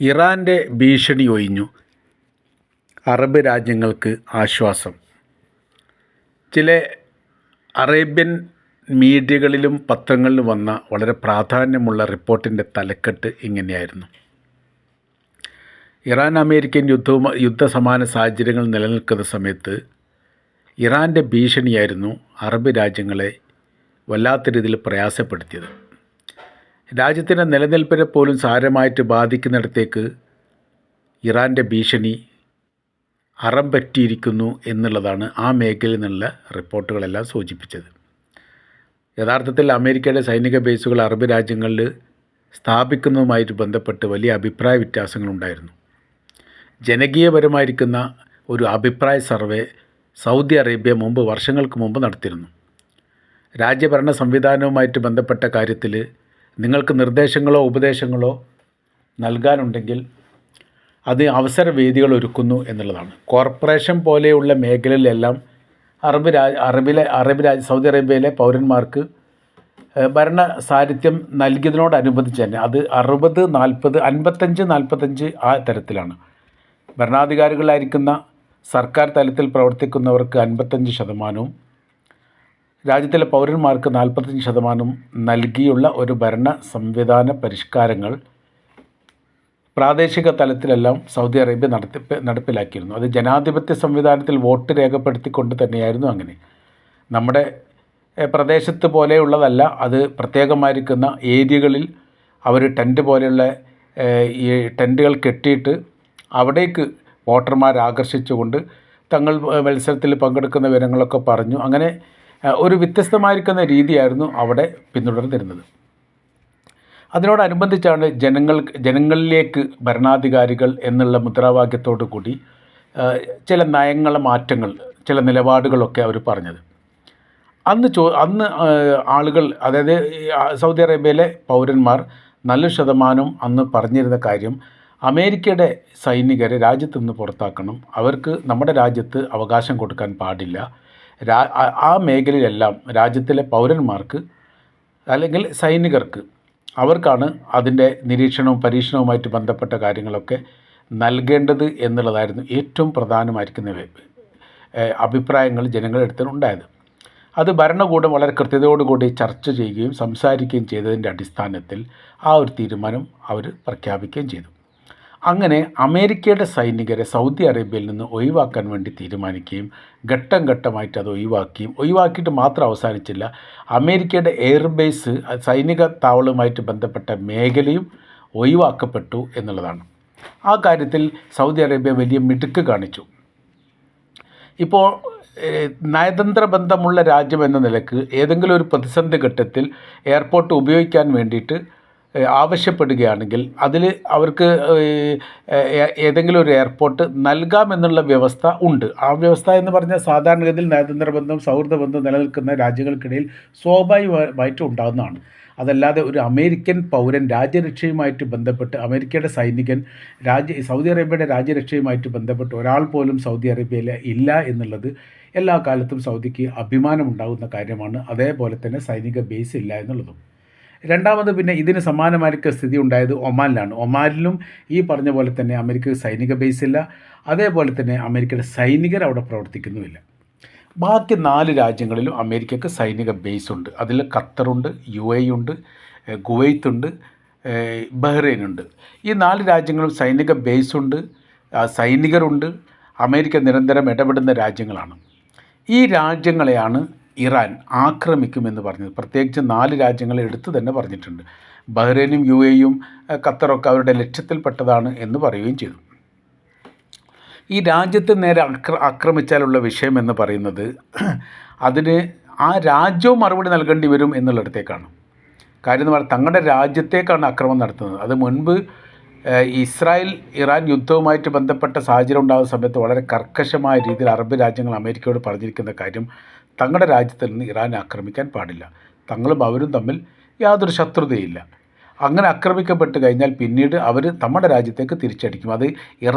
ഇറാൻ്റെ ഭീഷണി ഒഴിഞ്ഞു, അറബ് രാജ്യങ്ങൾക്ക് ആശ്വാസം. ചില അറേബ്യൻ മീഡിയകളിലും പത്രങ്ങളിലും വന്ന വളരെ പ്രാധാന്യമുള്ള റിപ്പോർട്ടിൻ്റെ തലക്കെട്ട് ഇങ്ങനെയായിരുന്നു: ഇറാൻ അമേരിക്കൻ യുദ്ധസമാന സാഹചര്യങ്ങൾ നിലനിൽക്കുന്ന സമയത്ത് ഇറാൻ്റെ ഭീഷണിയായിരുന്നു അറബ് രാജ്യങ്ങളെ വല്ലാത്ത രീതിയിൽ പ്രയാസപ്പെടുത്തിയത്. രാജ്യത്തിൻ്റെ നിലനിൽപ്പിനെ പോലും സാരമായിട്ട് ബാധിക്കുന്നിടത്തേക്ക് ഇറാൻ്റെ ഭീഷണി അറം പറ്റിയിരിക്കുന്നു എന്നുള്ളതാണ് ആ മേഖലയിൽ നിന്നുള്ള റിപ്പോർട്ടുകളെല്ലാം സൂചിപ്പിച്ചത്. യഥാർത്ഥത്തിൽ അമേരിക്കയുടെ സൈനിക ബേസുകൾ അറബ് രാജ്യങ്ങളിൽ സ്ഥാപിക്കുന്നതുമായിട്ട് ബന്ധപ്പെട്ട് വലിയ അഭിപ്രായ വ്യത്യാസങ്ങളുണ്ടായിരുന്നു. ജനകീയപരമായിരിക്കുന്ന ഒരു അഭിപ്രായ സർവേ സൗദി അറേബ്യ വർഷങ്ങൾക്ക് മുമ്പ് നടത്തിയിരുന്നു. രാജ്യഭരണ സംവിധാനവുമായിട്ട് ബന്ധപ്പെട്ട കാര്യത്തിൽ നിങ്ങൾക്ക് നിർദ്ദേശങ്ങളോ ഉപദേശങ്ങളോ നൽകാനുണ്ടെങ്കിൽ അത് അവസരവേദികൾ ഒരുക്കുന്നു എന്നുള്ളതാണ്. കോർപ്പറേഷൻ പോലെയുള്ള മേഖലയിലെല്ലാം സൗദി അറേബ്യയിലെ പൗരന്മാർക്ക് ഭരണ സാരഥ്യം നൽകിയതിനോടനുബന്ധിച്ച് തന്നെ അത് 60, 40, 55 ആ തരത്തിലാണ്. ഭരണാധികാരികളായിരിക്കുന്ന സർക്കാർ തലത്തിൽ പ്രവർത്തിക്കുന്നവർക്ക് 55%, രാജ്യത്തിലെ പൗരന്മാർക്ക് 45% നൽകിയുള്ള ഒരു ഭരണ സംവിധാന പരിഷ്കാരങ്ങൾ പ്രാദേശിക തലത്തിലെല്ലാം സൗദി അറേബ്യ നടപ്പിലാക്കിയിരുന്നു. അത് ജനാധിപത്യ സംവിധാനത്തിൽ വോട്ട് രേഖപ്പെടുത്തിക്കൊണ്ട് തന്നെയായിരുന്നു. അങ്ങനെ നമ്മുടെ പ്രദേശത്ത് പോലെയുള്ളതല്ല, അത് പ്രത്യേകമായിരിക്കുന്ന ഏരിയകളിൽ അവർ ടെൻറ്റ് പോലെയുള്ള ഈ ടെൻറ്റുകൾ കെട്ടിയിട്ട് അവിടേക്ക് വോട്ടർമാരെ ആകർഷിച്ചുകൊണ്ട് തങ്ങൾ മത്സരത്തിൽ പങ്കെടുക്കുന്ന വിവരങ്ങളൊക്കെ പറഞ്ഞു. അങ്ങനെ ഒരു വ്യത്യസ്തമായിരിക്കുന്ന രീതിയായിരുന്നു അവിടെ പിന്തുടർന്നിരുന്നത്. അതിനോടനുബന്ധിച്ചാണ് ജനങ്ങളിലേക്ക് ഭരണാധികാരികൾ എന്നുള്ള മുദ്രാവാക്യത്തോടു കൂടി ചില നയങ്ങളെ മാറ്റങ്ങൾ, ചില നിലപാടുകളൊക്കെ അവർ പറഞ്ഞത്. അന്ന് ആളുകൾ, അതായത് സൗദി അറേബ്യയിലെ പൗരന്മാർ നല്ലൊരു ശതമാനം അന്ന് പറഞ്ഞിരുന്ന കാര്യം, അമേരിക്കയുടെ സൈനികരെ രാജ്യത്തു നിന്ന് പുറത്താക്കണം, അവർക്ക് നമ്മുടെ രാജ്യത്ത് അവകാശം കൊടുക്കാൻ പാടില്ല, ആ മേഖലയിലെല്ലാം രാജ്യത്തിലെ പൗരന്മാർക്ക് അല്ലെങ്കിൽ സൈനികർക്ക് അവർക്കാണ് അതിൻ്റെ നിരീക്ഷണവും പരീക്ഷണവുമായിട്ട് ബന്ധപ്പെട്ട കാര്യങ്ങളൊക്കെ നൽകേണ്ടത് എന്നുള്ളതായിരുന്നു ഏറ്റവും പ്രധാനമായിരിക്കുന്ന അഭിപ്രായങ്ങൾ ജനങ്ങളുടെ അടുത്തുണ്ടായത്. അത് ഭരണകൂടം വളരെ കൃത്യതയോടുകൂടി ചർച്ച ചെയ്യുകയും സംസാരിക്കുകയും ചെയ്തതിൻ്റെ അടിസ്ഥാനത്തിൽ ആ ഒരു തീരുമാനം അവർ പ്രഖ്യാപിക്കുകയും ചെയ്തു. അങ്ങനെ അമേരിക്കയുടെ സൈനികരെ സൗദി അറേബ്യയിൽ നിന്ന് ഒഴിവാക്കാൻ വേണ്ടി തീരുമാനിക്കുകയും ഘട്ടം ഘട്ടമായിട്ട് അത് ഒഴിവാക്കിയിട്ട് മാത്രം അവസാനിച്ചില്ല, അമേരിക്കയുടെ എയർബേസ് സൈനിക താവളവുമായിട്ട് ബന്ധപ്പെട്ട മേഖലയും ഒഴിവാക്കപ്പെട്ടു എന്നുള്ളതാണ്. ആ കാര്യത്തിൽ സൗദി അറേബ്യ വലിയ മിടുക്ക് കാണിച്ചു. ഇപ്പോൾ നയതന്ത്ര ബന്ധമുള്ള രാജ്യം എന്ന നിലക്ക് ഏതെങ്കിലും ഒരു പ്രതിസന്ധി ഘട്ടത്തിൽ എയർപോർട്ട് ഉപയോഗിക്കാൻ വേണ്ടിയിട്ട് ആവശ്യപ്പെടുകയാണെങ്കിൽ അതിൽ അവർക്ക് ഏതെങ്കിലും ഒരു എയർപോർട്ട് നൽകാമെന്നുള്ള വ്യവസ്ഥ ഉണ്ട്. ആ വ്യവസ്ഥ എന്ന് പറഞ്ഞാൽ സാധാരണഗതിയിൽ നയതന്ത്ര ബന്ധം, സൗഹൃദ ബന്ധം നിലനിൽക്കുന്ന രാജ്യങ്ങൾക്കിടയിൽ സ്വാഭാവികമായിട്ടും ഉണ്ടാകുന്നതാണ്. അതല്ലാതെ ഒരു അമേരിക്കൻ പൗരൻ രാജ്യരക്ഷയുമായിട്ട് ബന്ധപ്പെട്ട്, അമേരിക്കയുടെ സൈനികൻ സൗദി അറേബ്യയുടെ രാജ്യരക്ഷയുമായിട്ട് ബന്ധപ്പെട്ട് ഒരാൾ പോലും സൗദി അറേബ്യയിൽ ഇല്ല എന്നുള്ളത് എല്ലാ കാലത്തും സൗദിക്ക് അഭിമാനമുണ്ടാകുന്ന കാര്യമാണ്. അതേപോലെ തന്നെ സൈനിക ബേസ് ഇല്ല എന്നുള്ളതും. രണ്ടാമത് പിന്നെ ഇതിന് സമാനമായിരിക്കും സ്ഥിതി ഉണ്ടായത് ഒമാനിലാണ്. ഒമാനിലും ഈ പറഞ്ഞ പോലെ തന്നെ അമേരിക്ക സൈനിക ബേസ് ഇല്ല, അതേപോലെ തന്നെ അമേരിക്കയുടെ സൈനികർ അവിടെ പ്രവർത്തിക്കുന്നുമില്ല. ബാക്കി 4 രാജ്യങ്ങളിലും അമേരിക്കക്ക് സൈനിക ബേസ് ഉണ്ട്. അതിൽ ഖത്തറുണ്ട്, UAE ഉണ്ട്, കുവൈത്തുണ്ട്, ബഹ്റൈനുണ്ട്. ഈ 4 രാജ്യങ്ങളും സൈനിക ബേസുണ്ട്, സൈനികരുണ്ട്. അമേരിക്ക നിരന്തരം ഇടപെടുന്ന രാജ്യങ്ങളാണ്. ഈ രാജ്യങ്ങളെയാണ് ഇറാൻ ആക്രമിക്കുമെന്ന് പറഞ്ഞത്. പ്രത്യേകിച്ച് 4 രാജ്യങ്ങളെ എടുത്തു തന്നെ പറഞ്ഞിട്ടുണ്ട്. ബഹ്റൈനും UAEയും ഖത്തറൊക്കെ അവരുടെ ലക്ഷ്യത്തിൽപ്പെട്ടതാണ് എന്ന് പറയുകയും ചെയ്തു. ഈ രാജ്യത്ത് നേരെ ആക്രമിച്ചാലുള്ള വിഷയം എന്ന് പറയുന്നത് അതിന് ആ രാജ്യവും മറുപടി നൽകേണ്ടി വരും എന്നുള്ളിടത്തേക്കാണ്. കാര്യം എന്ന് പറഞ്ഞാൽ തങ്ങളുടെ രാജ്യത്തേക്കാണ് ആക്രമണം നടത്തുന്നത്. അത് മുൻപ് ഇറാൻ യുദ്ധവുമായിട്ട് ബന്ധപ്പെട്ട സാഹചര്യം ഉണ്ടാകുന്ന സമയത്ത് വളരെ കർക്കശമായ രീതിയിൽ അറബ് രാജ്യങ്ങൾ അമേരിക്കയോട് പറഞ്ഞിരിക്കുന്ന കാര്യം, തങ്ങളുടെ രാജ്യത്തിൽ നിന്ന് ഇറാനെ ആക്രമിക്കാൻ പാടില്ല, തങ്ങളും അവരും തമ്മിൽ യാതൊരു ശത്രുതയില്ല. അങ്ങനെ ആക്രമിക്കപ്പെട്ട് കഴിഞ്ഞാൽ പിന്നീട് അവർ നമ്മുടെ രാജ്യത്തേക്ക് തിരിച്ചടിക്കും. അത്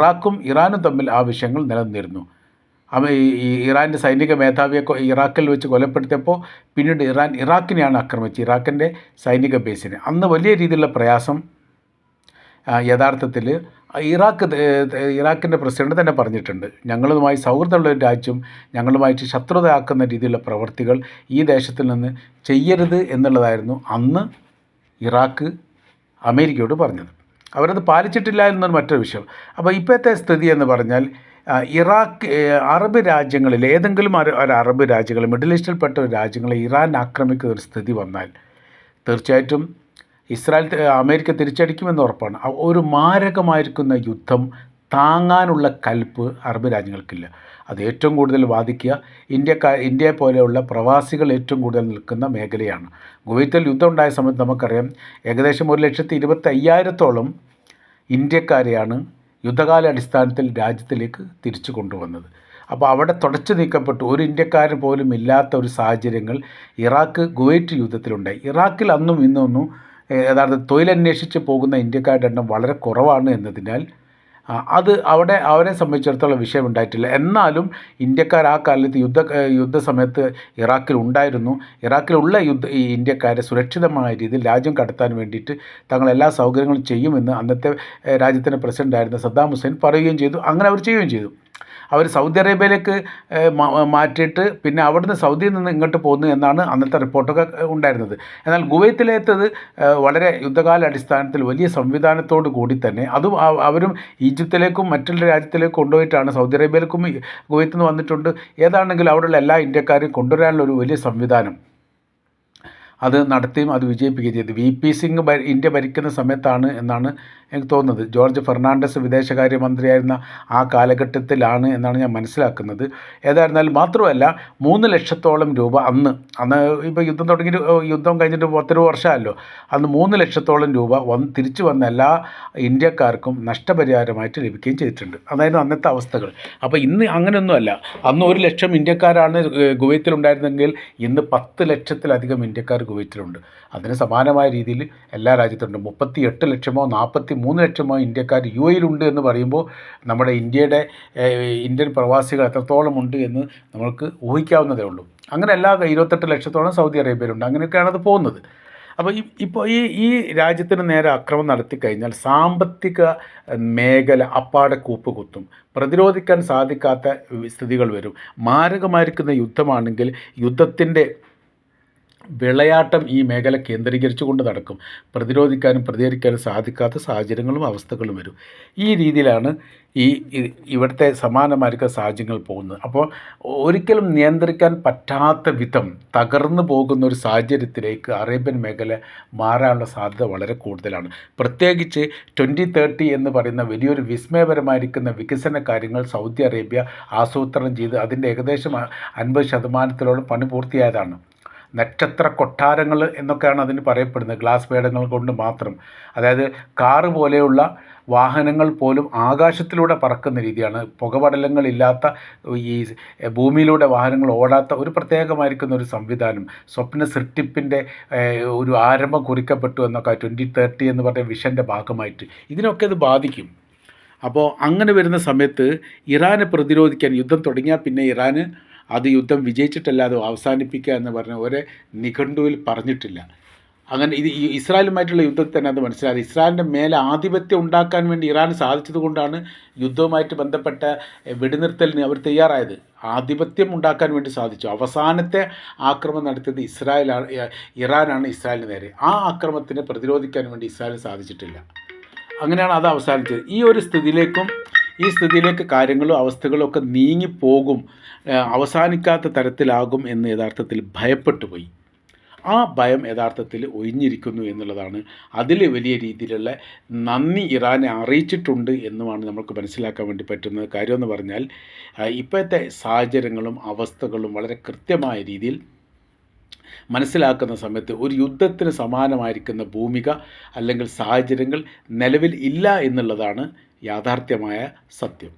ഇറാനും തമ്മിൽ ആ വിഷയങ്ങൾ നിലനിന്നിരുന്നു. ഇറാൻ്റെ സൈനിക മേധാവിയെ ഇറാഖിൽ വെച്ച് കൊലപ്പെടുത്തിയപ്പോൾ പിന്നീട് ഇറാഖിനെയാണ് ആക്രമിച്ചത്, ഇറാഖിൻ്റെ സൈനിക ബേസിനെ. അന്ന് വലിയ രീതിയിലുള്ള പ്രയാസം യഥാർത്ഥത്തിൽ ഇറാഖിൻ്റെ പ്രസിഡന്റ് തന്നെ പറഞ്ഞിട്ടുണ്ട്, ഞങ്ങളുമായി സൗഹൃദമുള്ള ഒരു രാജ്യം ഞങ്ങളുമായിട്ട് ശത്രുതയാക്കുന്ന രീതിയിലുള്ള പ്രവർത്തികൾ ഈ ദേശത്തിൽ നിന്ന് ചെയ്യരുത് എന്നുള്ളതായിരുന്നു അന്ന് ഇറാഖ് അമേരിക്കയോട് പറഞ്ഞത്. അവരത് പാലിച്ചിട്ടില്ല എന്നൊരു മറ്റൊരു വിഷയം. അപ്പോൾ ഇപ്പോഴത്തെ സ്ഥിതി എന്ന് പറഞ്ഞാൽ അറബ് രാജ്യങ്ങളിൽ ഏതെങ്കിലും ഒരു അറബ് രാജ്യങ്ങൾ, മിഡിൽ ഈസ്റ്റിൽപ്പെട്ട ഒരു രാജ്യങ്ങളെ ഇറാൻ ആക്രമിക്കുന്ന ഒരു സ്ഥിതി വന്നാൽ തീർച്ചയായിട്ടും അമേരിക്ക തിരിച്ചടിക്കുമെന്ന് ഉറപ്പാണ്. ഒരു മാരകമായിരിക്കുന്ന യുദ്ധം താങ്ങാനുള്ള കൽപ്പ് അറബ് രാജ്യങ്ങൾക്കില്ല. അത് ഏറ്റവും കൂടുതൽ ബാധിക്കുക ഇന്ത്യയെ പോലെയുള്ള പ്രവാസികൾ ഏറ്റവും കൂടുതൽ നിൽക്കുന്ന മേഖലയാണ്. കുവൈത്തിൽ യുദ്ധം ഉണ്ടായ സമയത്ത് നമുക്കറിയാം ഏകദേശം 1,25,000-ഓളം ഇന്ത്യക്കാരെയാണ് യുദ്ധകാലാടിസ്ഥാനത്തിൽ രാജ്യത്തിലേക്ക് തിരിച്ചു കൊണ്ടുവന്നത്. അപ്പോൾ അവിടെ തുടച്ചു നീക്കപ്പെട്ടു ഒരു ഇന്ത്യക്കാരൻ പോലും ഇല്ലാത്ത ഒരു സാഹചര്യങ്ങൾ കുവൈറ്റ് യുദ്ധത്തിലുണ്ടായി. ഇറാഖിൽ അന്നും ഇന്നൊന്നും യഥാർത്ഥ തൊഴിലന്വേഷിച്ച് പോകുന്ന ഇന്ത്യക്കാരുടെ എണ്ണം വളരെ കുറവാണ് എന്നതിനാൽ അത് അവരെ സംബന്ധിച്ചിടത്തോളം വിഷയമുണ്ടായിട്ടില്ല. എന്നാലും ഇന്ത്യക്കാർ ആ കാലത്ത് യുദ്ധസമയത്ത് ഇറാഖിലുണ്ടായിരുന്നു. ഇറാഖിലുള്ള ഈ ഇന്ത്യക്കാരെ സുരക്ഷിതമായ രീതിയിൽ രാജ്യം കടത്താൻ വേണ്ടിയിട്ട് തങ്ങൾ എല്ലാ സൗകര്യങ്ങളും ചെയ്യുമെന്ന് അന്നത്തെ രാജ്യത്തിൻ്റെ പ്രസിഡൻ്റായിരുന്ന സദ്ദാം ഹുസൈൻ പറയുകയും ചെയ്തു. അങ്ങനെ അവർ ചെയ്യുകയും ചെയ്തു. അവർ സൗദി അറേബ്യയിലേക്ക് മാറ്റിയിട്ട് പിന്നെ അവിടുന്ന് സൗദിയിൽ നിന്ന് ഇങ്ങോട്ട് പോകുന്നു എന്നാണ് അന്നത്തെ റിപ്പോർട്ടൊക്കെ ഉണ്ടായിരുന്നത്. എന്നാൽ കുവൈത്തിലേത്തത് വളരെ യുദ്ധകാല അടിസ്ഥാനത്തിൽ വലിയ സംവിധാനത്തോടു കൂടി തന്നെ അതും അവരും ഈജിപ്തിലേക്കും മറ്റുള്ള രാജ്യത്തിലേക്കും കൊണ്ടുപോയിട്ടാണ്, സൗദി അറേബ്യയിലേക്കും കുവൈത്തിൽ നിന്ന് വന്നിട്ടുണ്ട്. ഏതാണെങ്കിലും അവിടെയുള്ള എല്ലാ ഇന്ത്യക്കാരെയും കൊണ്ടുവരാനുള്ള ഒരു വലിയ സംവിധാനം അത് നടത്തുകയും അത് വിജയിപ്പിക്കുകയും ചെയ്തു. വി.പി. സിംഗ് ഇന്ത്യ ഭരിക്കുന്ന സമയത്താണ് എന്നാണ് എനിക്ക് തോന്നുന്നത്. ജോർജ് ഫെർണാണ്ടസ് വിദേശകാര്യമന്ത്രിയായിരുന്ന ആ കാലഘട്ടത്തിലാണ് എന്നാണ് ഞാൻ മനസ്സിലാക്കുന്നത്. ഏതായിരുന്നാലും മാത്രമല്ല 3 ലക്ഷത്തോളം രൂപ അന്ന് ഇപ്പോൾ യുദ്ധം കഴിഞ്ഞിട്ട് 10 വർഷമല്ലോ, അന്ന് 3 ലക്ഷത്തോളം രൂപ തിരിച്ചു വന്ന എല്ലാ ഇന്ത്യക്കാർക്കും നഷ്ടപരിഹാരമായിട്ട് ലഭിക്കുകയും ചെയ്തിട്ടുണ്ട്. അതായിരുന്നു അന്നത്തെ അവസ്ഥകൾ. അപ്പോൾ ഇന്ന് അങ്ങനെയൊന്നുമല്ല. അന്ന് 1 ലക്ഷം ഇന്ത്യക്കാരാണ് കുവൈത്തിലുണ്ടായിരുന്നെങ്കിൽ ഇന്ന് 10 ലക്ഷത്തിലധികം ഇന്ത്യക്കാർ കുവൈത്തിലുണ്ട്. അതിന് സമാനമായ രീതിയിൽ എല്ലാ രാജ്യത്തുണ്ട്. 38 ലക്ഷമോ 43 ലക്ഷമോ ഇന്ത്യക്കാർ UAE-യിലുണ്ട് എന്ന് പറയുമ്പോൾ നമ്മുടെ ഇന്ത്യൻ പ്രവാസികൾ എത്രത്തോളം ഉണ്ട് എന്ന് നമ്മൾക്ക് ഊഹിക്കാവുന്നതേ ഉള്ളൂ. അങ്ങനെ എല്ലാ 28 ലക്ഷത്തോളം സൗദി അറേബ്യയിലുണ്ട്. അങ്ങനെയൊക്കെയാണ് അത് പോകുന്നത്. അപ്പോൾ ഇപ്പോൾ ഈ രാജ്യത്തിന് നേരെ ആക്രമണം നടത്തി കഴിഞ്ഞാൽ സാമ്പത്തിക മേഖല അപ്പാടെ കൂപ്പുകുത്തും. പ്രതിരോധിക്കാൻ സാധിക്കാത്ത സ്ഥിതികൾ വരും. മാരകമായിരിക്കുന്ന യുദ്ധമാണെങ്കിൽ യുദ്ധത്തിൻ്റെ വിളയാട്ടം ഈ മേഖല കേന്ദ്രീകരിച്ചുകൊണ്ട് നടക്കും. പ്രതിരോധിക്കാനും പ്രതികരിക്കാനും സാധിക്കാത്ത സാഹചര്യങ്ങളും അവസ്ഥകളും വരും. ഈ രീതിയിലാണ് ഇവിടുത്തെ സമാനമായിരിക്കുന്ന സാഹചര്യങ്ങൾ പോകുന്നത്. അപ്പോൾ ഒരിക്കലും നിയന്ത്രിക്കാൻ പറ്റാത്ത വിധം തകർന്നു പോകുന്ന ഒരു സാഹചര്യത്തിലേക്ക് അറേബ്യൻ മേഖല മാറാനുള്ള സാധ്യത വളരെ കൂടുതലാണ്. പ്രത്യേകിച്ച് 2030 എന്ന് പറയുന്ന വലിയൊരു വിസ്മയപരമായിരിക്കുന്ന വികസന കാര്യങ്ങൾ സൗദി അറേബ്യ ആസൂത്രണം ചെയ്ത് അതിൻ്റെ ഏകദേശം 50% പണി പൂർത്തിയായതാണ്. നക്ഷത്ര കൊട്ടാരങ്ങൾ എന്നൊക്കെയാണ് അതിന് പറയപ്പെടുന്നത്. ഗ്ലാസ് പേടങ്ങൾ കൊണ്ട് മാത്രം, അതായത് കാറ് പോലെയുള്ള വാഹനങ്ങൾ പോലും ആകാശത്തിലൂടെ പറക്കുന്ന രീതിയാണ്. പുകപടലങ്ങളില്ലാത്ത ഈ ഭൂമിയിലൂടെ വാഹനങ്ങൾ ഓടാത്ത ഒരു പ്രത്യേകമായിരിക്കുന്ന ഒരു സംവിധാനം, സ്വപ്ന സൃഷ്ടിപ്പിൻ്റെ ഒരു ആരംഭം കുറിക്കപ്പെട്ടു എന്നൊക്കെ 2030 എന്ന് പറഞ്ഞ വിഷൻ്റെ ഭാഗമായിട്ട് ഇതിനൊക്കെ ഇത് ബാധിക്കും. അപ്പോൾ അങ്ങനെ വരുന്ന സമയത്ത് ഇറാനെ പ്രതിരോധിക്കാൻ യുദ്ധം തുടങ്ങിയാൽ പിന്നെ ഇറാന് യുദ്ധം വിജയിച്ചിട്ടല്ലാതെ അവസാനിപ്പിക്കുക എന്ന് പറഞ്ഞ ഒരു നിഘണ്ടുവിൽ പറഞ്ഞിട്ടില്ല. അങ്ങനെ ഇസ്രായേലുമായിട്ടുള്ള യുദ്ധത്തിൽ തന്നെ അത് മനസ്സിലായി. ഇസ്രായേലിൻ്റെ മേലെ ആധിപത്യം ഉണ്ടാക്കാൻ വേണ്ടി ഇറാന് സാധിച്ചത് കൊണ്ടാണ് യുദ്ധവുമായിട്ട് ബന്ധപ്പെട്ട വെടിനിർത്തലിന് അവർ തയ്യാറായത്. ആധിപത്യം ഉണ്ടാക്കാൻ വേണ്ടി സാധിച്ചു. അവസാനത്തെ ആക്രമണം നടത്തിയത് ഇറാനാണ് ഇസ്രായേലിന് നേരെ. ആ ആക്രമണത്തിനെ പ്രതിരോധിക്കാൻ വേണ്ടി ഇസ്രായേലിന് സാധിച്ചിട്ടില്ല. അങ്ങനെയാണ് അത് അവസാനിച്ചത്. ഈ സ്ഥിതിയിലേക്ക് കാര്യങ്ങളും അവസ്ഥകളും ഒക്കെ നീങ്ങിപ്പോകും, അവസാനിക്കാത്ത തരത്തിലാകും എന്ന് യഥാർത്ഥത്തിൽ ഭയപ്പെട്ടു പോയി. ആ ഭയം യഥാർത്ഥത്തിൽ ഒഴിഞ്ഞിരിക്കുന്നു എന്നുള്ളതാണ്. അതിൽ വലിയ രീതിയിലുള്ള നന്ദി ഇറാനെ അറിയിച്ചിട്ടുണ്ട് എന്നുമാണ് നമുക്ക് മനസ്സിലാക്കാൻ വേണ്ടി പറ്റുന്നത്. കാര്യമെന്ന് പറഞ്ഞാൽ ഇപ്പോഴത്തെ സാഹചര്യങ്ങളും അവസ്ഥകളും വളരെ കൃത്യമായ രീതിയിൽ മനസ്സിലാക്കുന്ന സമയത്ത് ഒരു യുദ്ധത്തിന് സമാനമായിരിക്കുന്ന ഭൂമിക അല്ലെങ്കിൽ സാഹചര്യങ്ങൾ നിലവിൽ ഇല്ല എന്നുള്ളതാണ് യാഥാർത്ഥ്യമായ സത്യം.